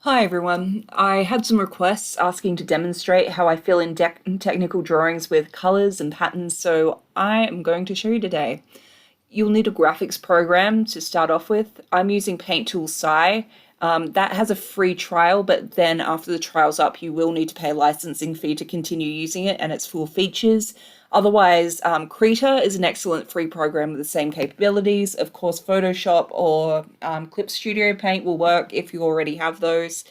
Hi everyone. I had some requests asking to demonstrate how I fill in technical drawings with colors and patterns, so I am going to show you today. You'll need a graphics program to start off with. I'm using Paint Tool Sci. That has a free trial, but then after the trial's up, you will need to pay a licensing fee to continue using it and its full features. Otherwise, Krita is an excellent free program with the same capabilities. Of course, Photoshop or Clip Studio Paint will work if you already have those.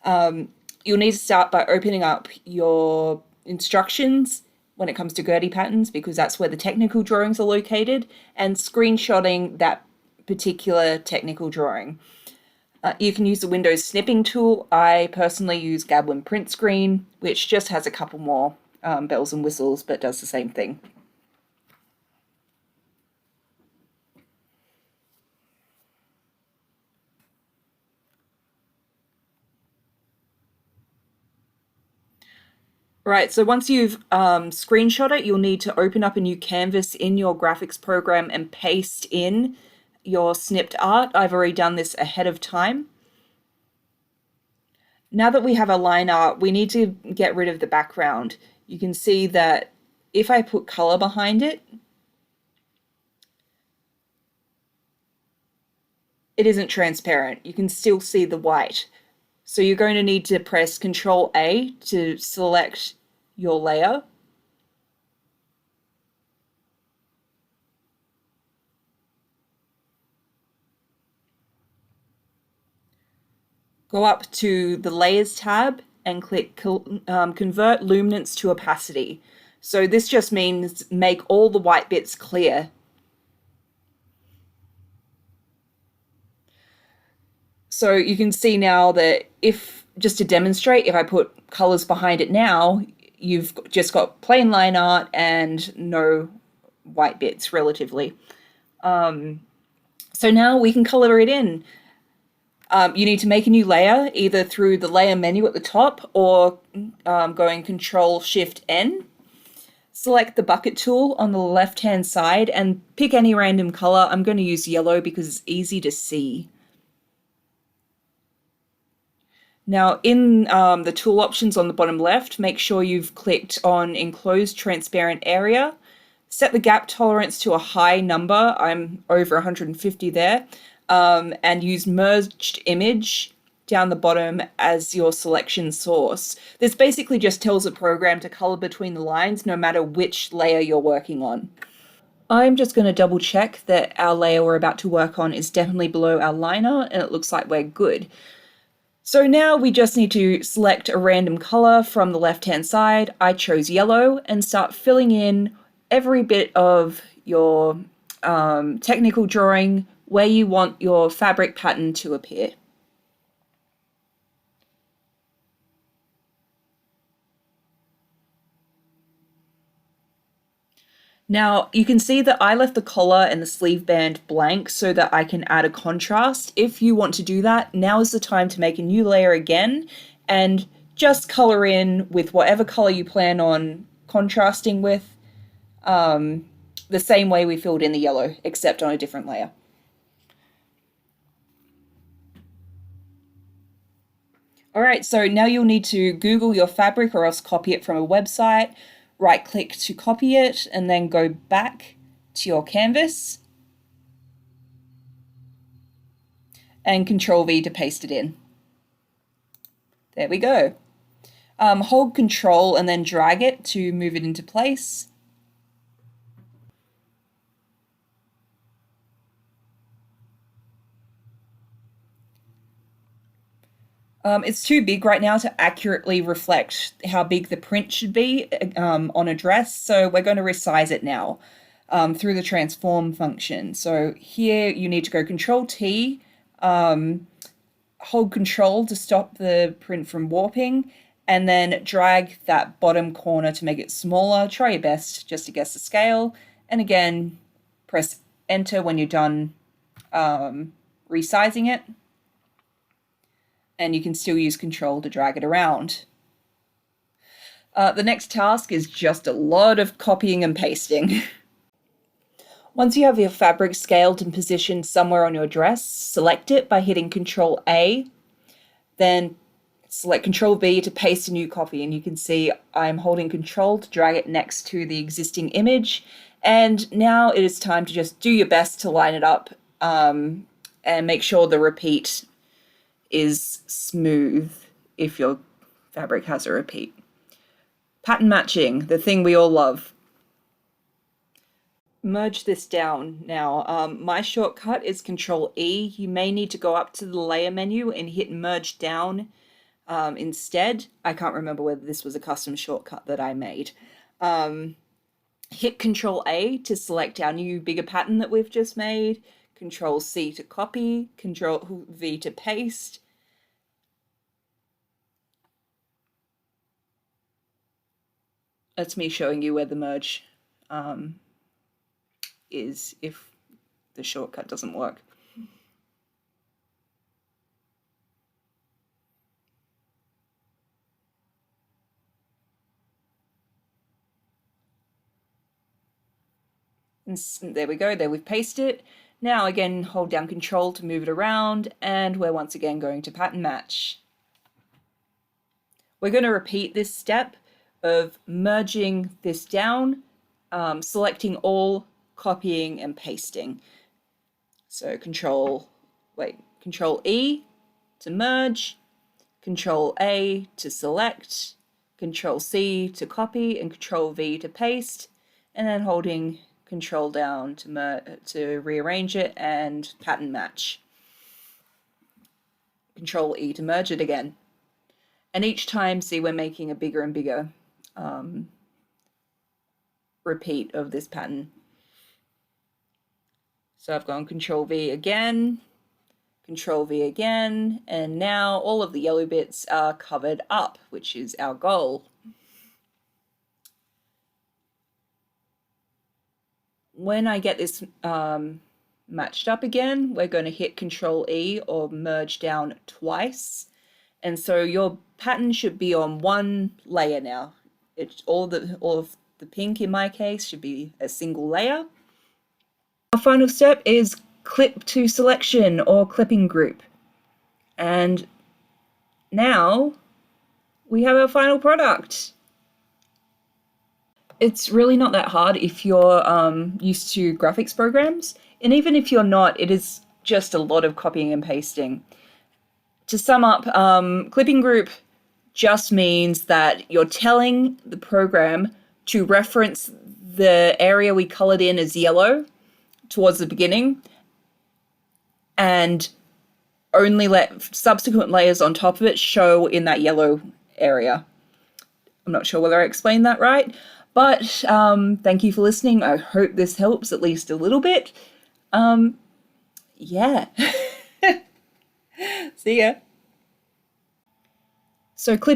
You'll need to start by opening up your instructions when it comes to Gertie patterns, because that's where the technical drawings are located, and screenshotting that particular technical drawing. You can use the Windows snipping tool. I personally use Gablin Print Screen, which just has a couple more bells and whistles, but does the same thing. Right, so once you've screenshot it, you'll need to open up a new canvas in your graphics program and paste in your snipped art. I've already done this ahead of time. Now that we have our line art, we need to get rid of the background. You can see that if I put color behind it, it isn't transparent. You can still see the white. So you're going to need to press Control A to select your layer. Go up to the Layers tab and click Convert Luminance to Opacity. So this just means make all the white bits clear. So you can see now that just to demonstrate, if I put colors behind it now, you've just got plain line art and no white bits relatively. So now we can color it in. You need to make a new layer either through the layer menu at the top or going Control Shift N. Select the bucket tool on the left hand side and pick any random color. I'm going to use yellow because it's easy to see. Now in the tool options on the bottom left, make sure you've clicked on Enclosed Transparent Area. Set the gap tolerance to a high number. I'm over 150 there. And use Merged Image down the bottom as your selection source. This basically just tells the program to color between the lines no matter which layer you're working on. I'm just going to double check that our layer we're about to work on is definitely below our liner, and it looks like we're good. So now we just need to select a random color from the left-hand side. I chose yellow, and start filling in every bit of your technical drawing where you want your fabric pattern to appear. Now you can see that I left the collar and the sleeve band blank so that I can add a contrast. If you want to do that, now is the time to make a new layer again and just color in with whatever color you plan on contrasting with, the same way we filled in the yellow, except on a different layer. All right, so now you'll need to Google your fabric or else copy it from a website. Right click to copy it and then go back to your canvas and Control V to paste it in. There we go. Hold Control and then drag it to move it into place. It's too big right now to accurately reflect how big the print should be on a dress, so we're going to resize it now through the transform function. So here you need to go Control T, hold Control to stop the print from warping, and then drag that bottom corner to make it smaller. Try your best just to guess the scale, and again press Enter when you're done resizing it. And you can still use Control to drag it around. The next task is just a lot of copying and pasting. Once you have your fabric scaled and positioned somewhere on your dress, select it by hitting Control A. Then select Control V to paste a new copy, and you can see I'm holding Control to drag it next to the existing image. And now it is time to just do your best to line it up and make sure the repeat is smooth if your fabric has a repeat. Pattern matching, the thing we all love. Merge this down now. My shortcut is Control E. You may need to go up to the layer menu and hit merge down instead. I can't remember whether this was a custom shortcut that I made. Hit Control A to select our new bigger pattern that we've just made. Control C to copy. Control V to paste. That's me showing you where the merge is if the shortcut doesn't work. And there we go, there we've pasted it. Now again, hold down Control to move it around, and we're once again going to pattern match. We're going to repeat this step of merging this down, selecting all, copying and pasting. So Control E to merge, Control A to select, Control C to copy and Control V to paste, and then holding Control down to rearrange it and pattern match. Control E to merge it again. And each time, see, we're making a bigger and bigger repeat of this pattern. So I've gone Control V again, Control V again, and now all of the yellow bits are covered up, which is our goal. When I get this matched up again, we're going to hit Control E or merge down twice. And so your pattern should be on one layer now. All of the pink in my case should be a single layer. Our final step is clip to selection or clipping group. And now we have our final product. It's really not that hard if you're used to graphics programs. And even if you're not, it is just a lot of copying and pasting. To sum up, clipping group just means that you're telling the program to reference the area we colored in as yellow towards the beginning and only let subsequent layers on top of it show in that yellow area. I'm not sure whether I explained that right, but thank you for listening. I hope this helps at least a little bit. Yeah. See ya. So clip